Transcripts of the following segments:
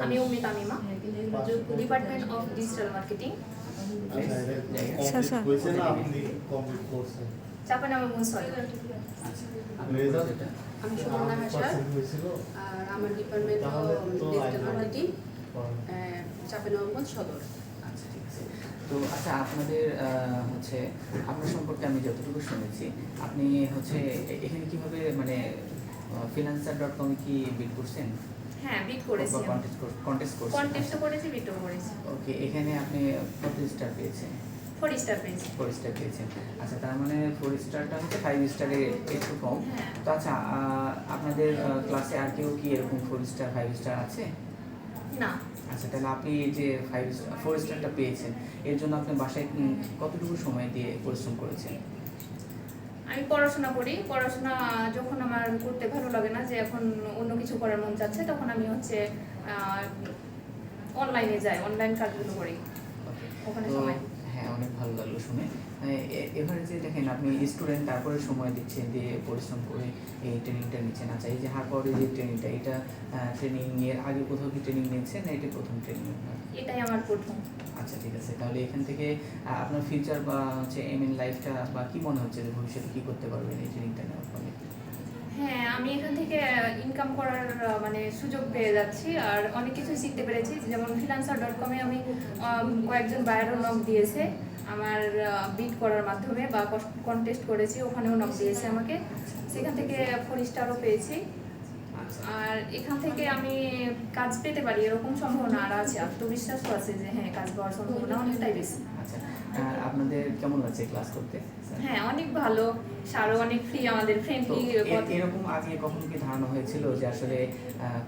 আমি Ummi Tamima, department of digital marketing, চাপানামা সদর। আমি সুমনা হাসান, আর আমার ডিপার্টমেন্ট অফ ডিজিটাল মার্কেটিং, চাপানামা সদর। আচ্ছা, ঠিক আছে। তো আচ্ছা, আপনাদের হচ্ছে আপনার সম্পর্কে আমি যতটুকু শুনেছি, আপনি হচ্ছে এখানে কিভাবে মানে freelancer.com কি বিড করছেন? হ্যাঁ, বিট করেছি, কন্টেস্ট করছেন? কন্টেস্টও করেছি, বিটও করেছি। ওকে, এখানে আপনি কত স্টার পেয়েছেন? 4 স্টার পেয়েছি। 4 স্টার পেয়েছেন। আচ্ছা, তার মানে 4 স্টারটা হচ্ছে 5 স্টারের একটু কম। হ্যাঁ। তো আচ্ছা, আপনাদের ক্লাসে আর কেউ কি এরকম 4 স্টার 5 স্টার আছে? না। আচ্ছা, তাহলে আপনি যে 4 স্টারটা পেয়েছেন, এর জন্য আপনি বাসায় কতটুকু সময় দিয়ে পরিশ্রম করেছেন? আমি পড়াশোনা করি, পড়াশোনা যখন আমার করতে ভালো লাগে না, যে এখন অন্য কিছু করার মন চাচ্ছে, তখন আমি হচ্ছে অনলাইনে যাই, অনলাইন কাজগুলো করি, ওখানে সময়। হ্যাঁ, অনেক ভালো লাগলো শুনে। এবারে যে দেখেন, আপনি স্টুডেন্ট, তারপরে সময় দিচ্ছেন, দিয়ে পরিশ্রম করে এই ট্রেনিংটা নিচ্ছেন। আচ্ছা, এই যে হারপাওয়ারের যে ট্রেনিংটা, এটা ট্রেনিং এর আগে কোথাও কি ট্রেনিং নিয়েছেন, না এটা প্রথম ট্রেনিং আপনার? এটাই আমার প্রথম। আচ্ছা, ঠিক আছে। তাহলে এখান থেকে আপনার ফিউচার বা হচ্ছে লাইফটা বা কি মনে হচ্ছে যে ভবিষ্যতে কি করতে পারবেন এই ট্রেনিংটা নেওয়ার ফলে? হ্যাঁ, আমি এখান থেকে ইনকাম করার মানে সুযোগ পেয়ে যাচ্ছি, আর অনেক কিছু শিখতে পেরেছি। যেমন freelancer.com-এ আমি কয়েকজন বায়ারও নক দিয়েছে আমার বিড করার মাধ্যমে, বা কন্টেস্ট করেছি, ওখানেও নক দিয়েছে আমাকে, সেখান থেকে 4 স্টারও পেয়েছি। আর এখান থেকে আমি কাজ পেতে পারি এরকম সম্ভাবনা আর আছে, আত্মবিশ্বাসও আছে যে হ্যাঁ, কাজ পাওয়ার সম্ভাবনা অনেকটাই বেশি। আচ্ছা, আপনাদের কেমন লাগছে ক্লাস করতে? হ্যাঁ, অনেক ভালো, স্যারও অনেক ফ্রি, আমাদের ফ্রেন্ডলি। এরকম আগে কখনো কি ধারণা হয়েছিল যে আসলে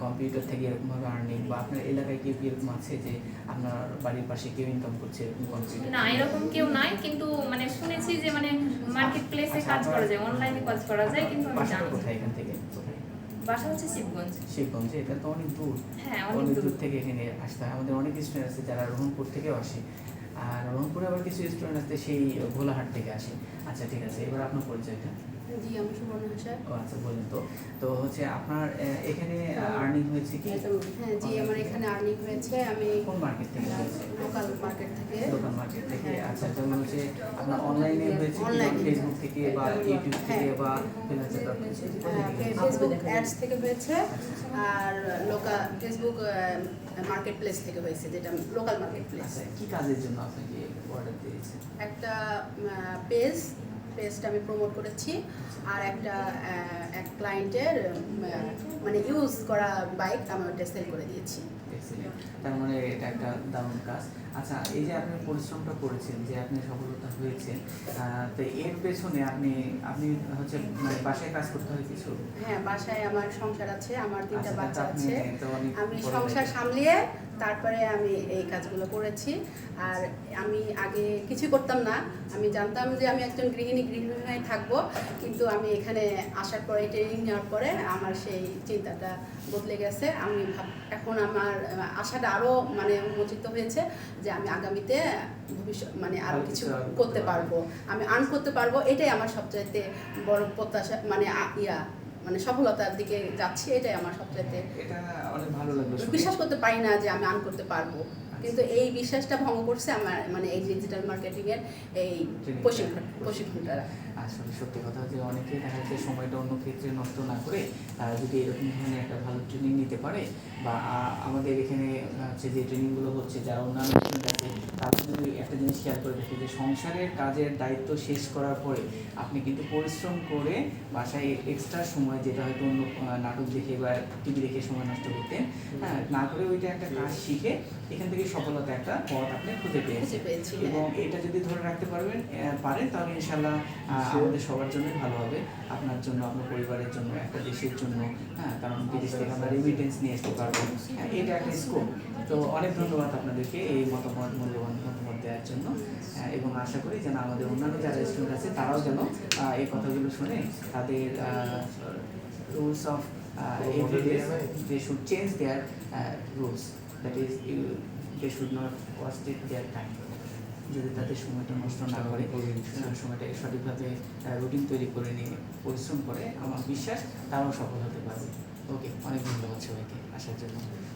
কম্পিউটার থেকে এরকম ভাবে আর্নিং, বা আপনার এলাকায় কেউ কি এরকম আছে যে আপনার বাড়ির পাশে কেউ ইনকাম করছে এরকম কম্পিউটার? না, এরকম কেউ নাই, কিন্তু মানে শুনেছি যে মানে মার্কেট প্লেসে কাজ করা যায়, অনলাইনে কাজ করা যায়, কিন্তু আমি জানি না। কোথায় এখান থেকে? বাসা হচ্ছে শিবগঞ্জ। শিবগঞ্জে? এটা তো অনেক দূর। হ্যাঁ, অনেক দূর থেকে এখানে আসতে হয়। আমাদের অনেক স্টুডেন্ট আছে যারা রহনপুর থেকেও আসে, আর রহনপুরে আবার কিছু স্টুডেন্ট আছে সেই ভোলাহাট থেকে আসে। আচ্ছা, ঠিক আছে। এবার আপনার পরিচয়টা? জি, আমি সুমনা হাসান। ও আচ্ছা, বলেন তো। তো হচ্ছে আপনার এখানে আর্নিং হয়েছে কি? হ্যাঁ, জি, আমার এখানে আর্নিং হয়েছে। আমি কোন মার্কেট থেকে হয়েছে? লোকাল মার্কেট থেকে। লোকাল মার্কেট থেকে। আচ্ছা, যেমন হচ্ছে আপনার অনলাইনে হয়েছে কি? ফেসবুক থেকে বা ইউটিউব থেকে বা ফেসবুক অ্যাডস থেকে হয়েছে, আর লোকাল ফেসবুক মার্কেট প্লেস থেকে হয়েছে, যেটা লোকাল মার্কেট প্লেস। আচ্ছা, কি কাজের জন্য আপনাকে অর্ডার দিয়েছে? একটা পেজটা আমি প্রমোট করেছি, আর এক ক্লায়েন্টের মানে ইউজ করা বাইক আমি ওটা সেল করে দিয়েছি। তার মানে এটা একটা দারুণ কাজ। আচ্ছা, এই যে আপনি পরিশ্রমটা করেছেন, যে আপনি সফলতা হয়েছেন, তো এর পেছনে আপনি হচ্ছে মানে বাসায় কাজ করতে হয় কিছু? হ্যাঁ, বাসায় আমার সংসার আছে, আমার 3টা বাচ্চা আছে, আমি বড় সংসার সামলিয়ে তারপরে আমি এই কাজগুলো করেছি। আর আমি আগে কিছু করতাম না, আমি জানতাম যে আমি একজন গৃহিণী হয়ে থাকবো, কিন্তু আমি এখানে আসার পরে, ট্রেনিং নেওয়ার পরে আমার সেই চিন্তাটা বদলে গেছে। আমি এখন আমার আশাটা আরও মানে উন্মোচিত হয়েছে যে আমি আগামীতে ভবিষ্যৎ মানে আরও কিছু করতে পারবো, আমি আর্ন করতে পারবো। এটাই আমার সবচাইতে বড় প্রত্যাশা, মানে মানে সফলতার দিকে যাচ্ছি, এটাই আমার সবচাইতে। এটা অনেক ভালো লাগলো। বিশ্বাস করতে পারি না যে আমি আর্ন করতে পারবো, কিন্তু এই বিশ্বাসটা ভঙ্গ করছে আমার মানে এই ডিজিটাল মার্কেটিং এর এই প্রশিক্ষণটা। আসলে সত্যি কথা যে অনেকে দেখা যাচ্ছে সময়টা অন্য ক্ষেত্রে নষ্ট না করে যদি এরকম ধরনের একটা ভালো ট্রেনিং নিতে পারে, বা আমাদের এখানে হচ্ছে যে ট্রেনিংগুলো হচ্ছে, যারা অন্যান্য স্টুডেন্ট আছে তারা যদি একটা জিনিস খেয়াল করে দেখে যে সংসারের কাজের দায়িত্ব শেষ করার পরে আপনি কিন্তু পরিশ্রম করে বাসায় এক্সট্রা সময়, যেটা হয়তো অন্য নাটক দেখে বা টিভি দেখে সময় নষ্ট করতেন, হ্যাঁ, না করে ওইটা একটা কাজ শিখে এখান থেকে সফলতা একটা পথ আপনি খুঁজে পেয়েছি। এবং এটা যদি ধরে রাখতে পারেন তাহলে ইনশাল্লাহ আমাদের সবার জন্যই ভালো হবে, আপনার জন্য, আপনার পরিবারের জন্য, একটা দেশের জন্য। হ্যাঁ, কারণ বিদেশ থেকে আমরা রেমিটেন্স নিয়ে আসতে পারবো, এটা একটা স্কোপ। তো অনেক ধন্যবাদ আপনাদেরকে এই মূল্যবান মতামত দেওয়ার জন্য, এবং আশা করি যেন আমাদের অন্যান্য যারা স্টুডেন্ট আছে তারাও যেন এই কথাগুলো শুনে তাদের rules of everyday they should change their rules, that is they should not waste their time. যদি তাদের সময়টা নষ্ট না করে সময়টাকে সঠিকভাবে রুটিন তৈরি করে নিয়ে পরিশ্রম করে, আমার বিশ্বাস তারাও সফল হতে পারবে। ওকে, অনেক ধন্যবাদ সবাইকে আসার জন্য।